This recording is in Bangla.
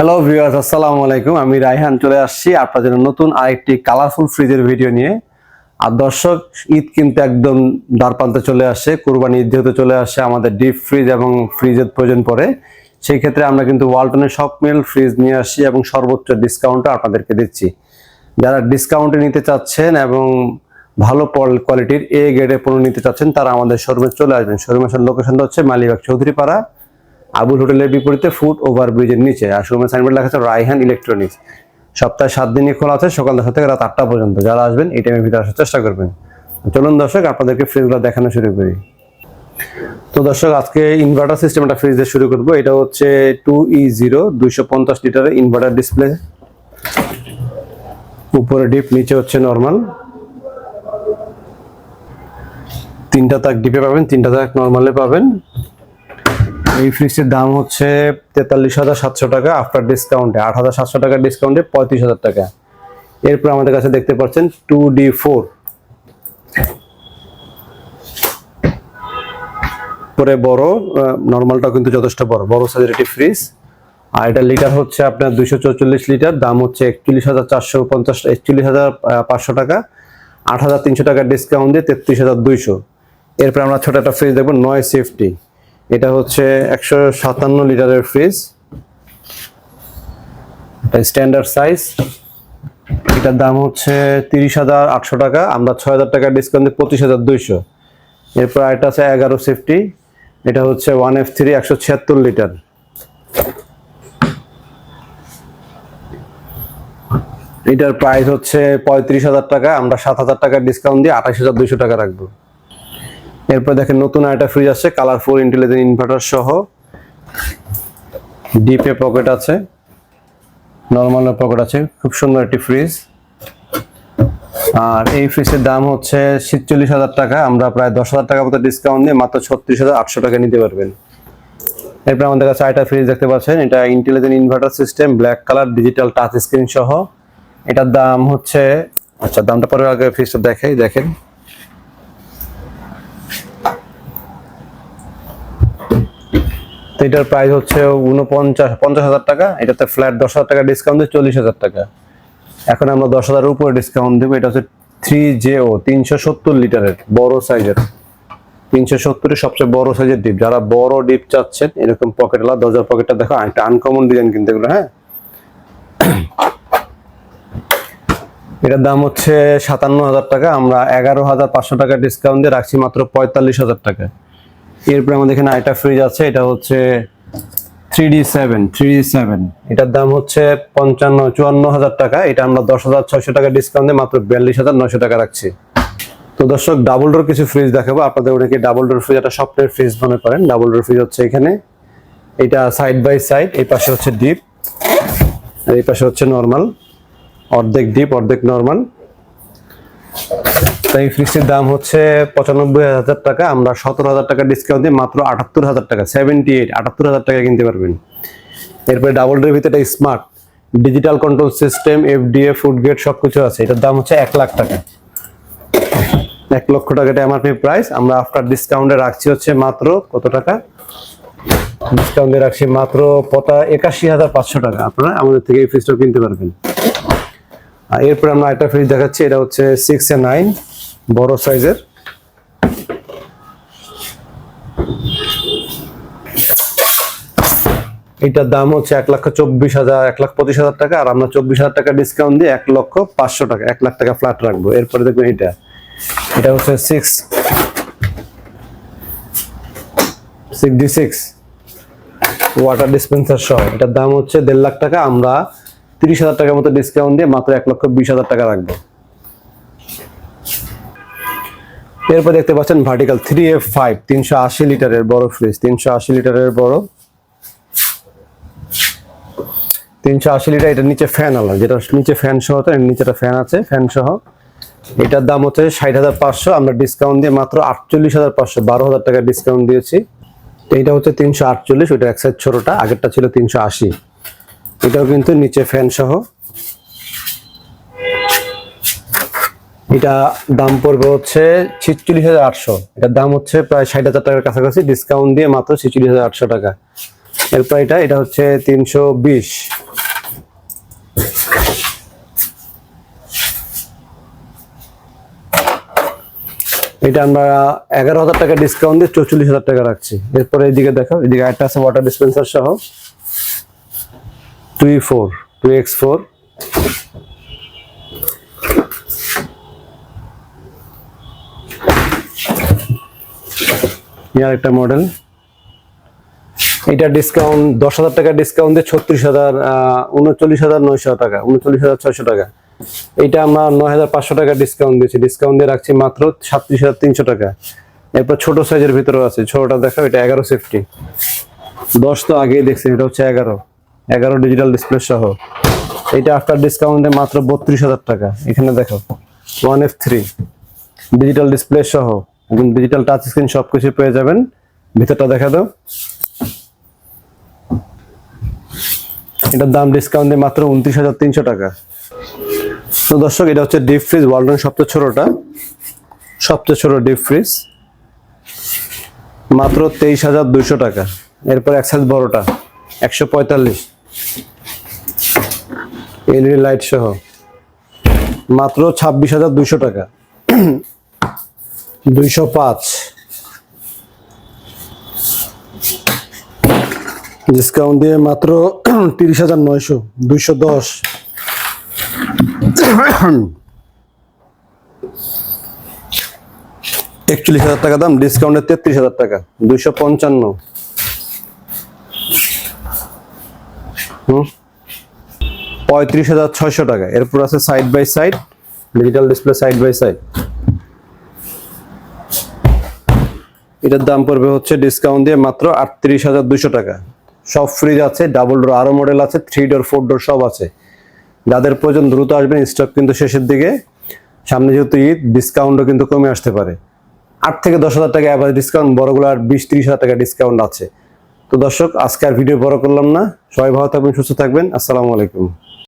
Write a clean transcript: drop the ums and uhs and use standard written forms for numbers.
হ্যালো ভিউয়ার্স, আসসালামু আলাইকুম। আমি রায়হান চলে আসছি আপনাদের জন্য নতুন আরেকটি কালারফুল ফ্রিজের ভিডিও নিয়ে। আর দর্শক, ঈদ কিন্তু একদম দ্বারপ্রান্তে চলে আসছে। কুরবানি ঈদ যেহেতু চলে আসছে, আমাদের ডিপ ফ্রিজ এবং ফ্রিজের প্রয়োজন পড়ে। সেই ক্ষেত্রে আমরা কিন্তু ওয়ালটনের সব মিল ফ্রিজ নিয়ে আসছি এবং সর্বোচ্চ ডিসকাউন্টে আপনাদেরকে দিচ্ছি। যারা ডিসকাউন্টে নিতে চাচ্ছেন এবং ভালো কোয়ালিটির এ গ্রেডের পণ্য নিতে চাচ্ছেন, তারা আমাদের শোরুমে চলে আসবেন। শোরুমের লোকেশনটা হচ্ছে মালিবাগ চৌধুরীপাড়া, আবুল হোটেলের বিপরীতে ফুট ওভার ব্রিজের নিচে। আর শোরুমের সাইনবোর্ড লেখা আছে রায়হান ইলেকট্রনিক্স। সপ্তাহে 7 দিনই খোলা আছে, সকাল 10টা থেকে রাত 8টা পর্যন্ত। যারা আসবেন এই টাইমের ভিতরে আসার চেষ্টা করবেন। চলুন দর্শক, আপনাদেরকে ফ্রিজগুলো দেখানো শুরু করি। তো দর্শক, আজকে ইনভার্টার সিস্টেম একটা ফ্রিজ দিয়ে শুরু করবো। এটা হচ্ছে 2E0 250 লিটারের ইনভার্টার ডিসপ্লে। উপরে ডিপ, নিচে হচ্ছে নর্মাল। 3টা তাক ডিপে পাবেন, 3টা তাক নর্মালে পাবেন। এই ফ্রিজের দাম হচ্ছে 43,700 টাকা আফটার ডিসকাউন্টে। 8,700 টাকা ডিসকাউন্টে 35,000 টাকা। এরপর আমাদের কাছে দেখতে পাচ্ছেন 2D4 পরে বড়, নর্মালটাও কিন্তু যথেষ্ট বড় সাইজের একটি ফ্রিজ। আর এটা লিটার হচ্ছে আপনার 244 লিটার। দাম হচ্ছে 41,500 টাকা। 8,300 টাকা ডিসকাউন্ট দিয়ে 33,200। এরপর আমরা ছোট একটা ফ্রিজ দেখবো, নয় সেফটি। এটা হচ্ছে 157 লিটারের ফ্রিজ, স্ট্যান্ডার্ড সাইজ। এটার দাম হচ্ছে 30,800 টাকা। আমরা 6,000 টাকা ডিসকাউন্ট দিয়ে 25,200। এরপর এটা আছে 11 সেফটি। এটা হচ্ছে 1F3 176 লিটার। এটার প্রাইস হচ্ছে 35,000 টাকা। আমরা 7,000 টাকা ডিসকাউন্ট দিয়ে 28,200 টাকা রাখবো। এরপর দেখেন নতুন আরেকটা ফ্রিজ আছে, কালারফুল ইন্টেলিজেন্ট ইনভার্টার সহ। ডিপে পকেট আছে, নর্মাল পকেট আছে। খুব সুন্দর একটি ফ্রিজ। আর এই ফ্রিজের দাম হচ্ছে 46,000 টাকা। আমরা প্রায় 10,000 টাকা মতো ডিসকাউন্ট দিয়ে মাত্র 36,800 টাকা নিতে পারবেন। এরপর আমাদের কাছে আরেকটা ফ্রিজ দেখতে পাচ্ছেন। এটা intelligent inverter system, black colour, digital touch screen সহ। এটার দাম হচ্ছে, আচ্ছা দামটা পরে আগে ফ্রিজটা দেখাই। দেখেন এটার প্রাইস হচ্ছে 50,000 টাকা। এটাতে ফ্ল্যাট 10,000 টাকা ডিসকাউন্ট দিয়ে 40,000 টাকা। এখন আমরা 10,000 এর উপরে ডিসকাউন্ট দেবো। এটা হচ্ছে 3JO 370 লিটারের বড় সাইজের। 370 এর সবচেয়ে বড় সাইজের ডিপ। যারা বড় ডিপ চাচ্ছেন, এরকম পকেটওয়ালা, দরজার পকেটটা দেখো, একটা আনকমন ডিজাইন কিন্তু এগুলো। হ্যাঁ, এটার দাম হচ্ছে 57,000 টাকা। আমরা 11,500 টাকা ডিসকাউন্ট দিয়ে রাখছি মাত্র 45,000 টাকা। এরপরে আমাদের এখানে আরেকটা ফ্রিজ আছে। এটা হচ্ছে 3D7। এটার দাম হচ্ছে 54,000 টাকা। এটা আমরা 10,600 টাকা ডিসকাউন্ট দিয়ে মাত্র 42,900 টাকা রাখছি। তো দর্শক, ডাবল ডোর কিছু ফ্রিজ দেখাবো আপনাদের। অনেকে ডাবল ডোর ফ্রিজ একটা স্বপ্নের ফ্রিজ মনে করেন। ডাবল ডোর ফ্রিজ হচ্ছে এখানে, এটা সাইড বাই সাইড। এই পাশে হচ্ছে ডিপ আর এই পাশে হচ্ছে নর্মাল। অর্ধেক ডিপ অর্ধেক নর্মাল। তাই ফ্রিজের দাম হচ্ছে 95,000 টাকা। আমরা 17,000 টাকা ডিসকাউন্ট দিয়ে মাত্র 78,000 টাকা, 78,000 টাকা কিনতে পারবেন। এরপরে ডাবল ডোরের ভিতরে smart digital control system, FDA food grade সবকিছু আছে। এটার দাম হচ্ছে 1 লাখ টাকা। 1 লক্ষ টাকা এটা এমআরপি প্রাইস। আমরা আফটার ডিসকাউন্টে রাখছি হচ্ছে মাত্র কত টাকা? ডিসকাউন্টে রাখছি মাত্র 81,500 টাকা। আপনারা আমাদের থেকে এই ফ্রিজটাও কিনতে পারবেন। আর এরপরে আমরা একটা ফ্রিজ দেখাচ্ছি। এটা হচ্ছে 6A9 বড় সাইজের। এটার দাম হচ্ছে 1,24,000 টাকা। আর আমরা 24,000 টাকা ডিসকাউন্ট দিয়ে 1,05,000 টাকা, 1 লাখ টাকা ফ্ল্যাট রাখবো। এরপরে দেখবেন এটা হচ্ছে 6D6 ওয়াটার ডিসপেন্সার সহ। এটার দাম হচ্ছে 1.5 লাখ টাকা। আমরা 30,000 টাকার মতো ডিসকাউন্ট দিয়ে মাত্র 1,20,000 টাকা রাখবো। এরপর দেখতে পাচ্ছেন ভার্টিক্যাল 3F5 380 লিটারের বড় ফ্রিজ। 380 লিটারের বড়, 380 লিটার। এটা নিচে ফ্যান আলা, যেটা নিচে ফ্যান সহ, নিচেটা ফ্যান আছে, ফ্যান সহ। এটার দাম হচ্ছে 60,500। আমরা ডিসকাউন্ট দিয়ে মাত্র 48,500, 12,000 টাকা ডিসকাউন্ট দিয়েছি। এইটা হচ্ছে 348, ওইটা এক সাইজ ছোটটা, আগেরটা ছিল 380। এটাও কিন্তু নিচে ফ্যান সহ। এটা দাম পড়বে হচ্ছে 46,800। এটার দাম হচ্ছে প্রায় 60,000 টাকার কাছাকাছি, ডিসকাউন্ট দিয়ে মাত্র 46,800 টাকা। এরপর এটা হচ্ছে 320। এটা আমরা 11,000 টাকা ডিসকাউন্ট দিয়ে 44,000 টাকা রাখছি। এরপরে এইদিকে দেখো, এদিকে একটা আছে ওয়াটার ডিসপেন্সার সহ 2x4 ইয়ার একটা মডেল। এটা ডিসকাউন্ট 10,000 টাকা ডিসকাউন্ট দিয়ে 39,900 টাকা, 39,600 টাকা। এটা আমরা 9,500 টাকা ডিসকাউন্ট দিয়েছি, ডিসকাউন্ট দিয়ে রাখছি মাত্র 37,300 টাকা। এরপর ছোট সাইজের ভিতরে আছে, ছোটটা দেখো, এটা 11 সেফটি। 10 তো আগেই দেখছি, এটা হচ্ছে 11 ডিজিটাল ডিসপ্লে সহ। এটা আফটার ডিসকাউন্টে মাত্র 32,000 টাকা। এখানে দেখো 1F3 ডিজিটাল ডিসপ্লে সহ এবং ডিজিটাল টাচ স্ক্রিন সবকিছু পেয়ে যাবেন। ভিতরটা দেখা দাও। এটার দাম ডিসকাউন্ট দিয়ে মাত্র 29,300 টাকা। তো দর্শক, এটা হচ্ছে ডিপ ফ্রিজ, ওয়ালটন সবচেয়ে ছোট ডিপ ফ্রিজ, মাত্র 23,200 টাকা। এরপর এক সাইজ বড়টা 145 এলইডি লাইট সহ মাত্র 26,200 টাকা। 205 ডিসকাউন্ট দিয়ে মাত্র 30,900। 210 41,000 টাকা দাম, ডিসকাউন্টে 33,000 টাকা। 255 35,600 টাকা। এরপর আছে side by side digital display, side by side. এটার দাম পড়বে হচ্ছে ডিসকাউন্ট দিয়ে মাত্র 38,200 টাকা। সব ফ্রিজ আছে, ডাবল ডোর আরো মডেল আছে, 3 ডোর 4 ডোর সব আছে। যাদের প্রয়োজন দ্রুত আসবেন, স্টক কিন্তু শেষের দিকে। সামনে যেহেতু ঈদ, ডিসকাউন্টও কিন্তু কমে আসতে পারে। 8 থেকে 10,000 টাকা অ্যাভারেজ ডিসকাউন্ট, বড়গুলোর 20-30,000 টাকা ডিসকাউন্ট আছে। তো দর্শক, আজকে আর ভিডিও বড় করলাম না, সবাই ভালো থাকবেন, সুস্থ থাকবেন। আসসালামু আলাইকুম।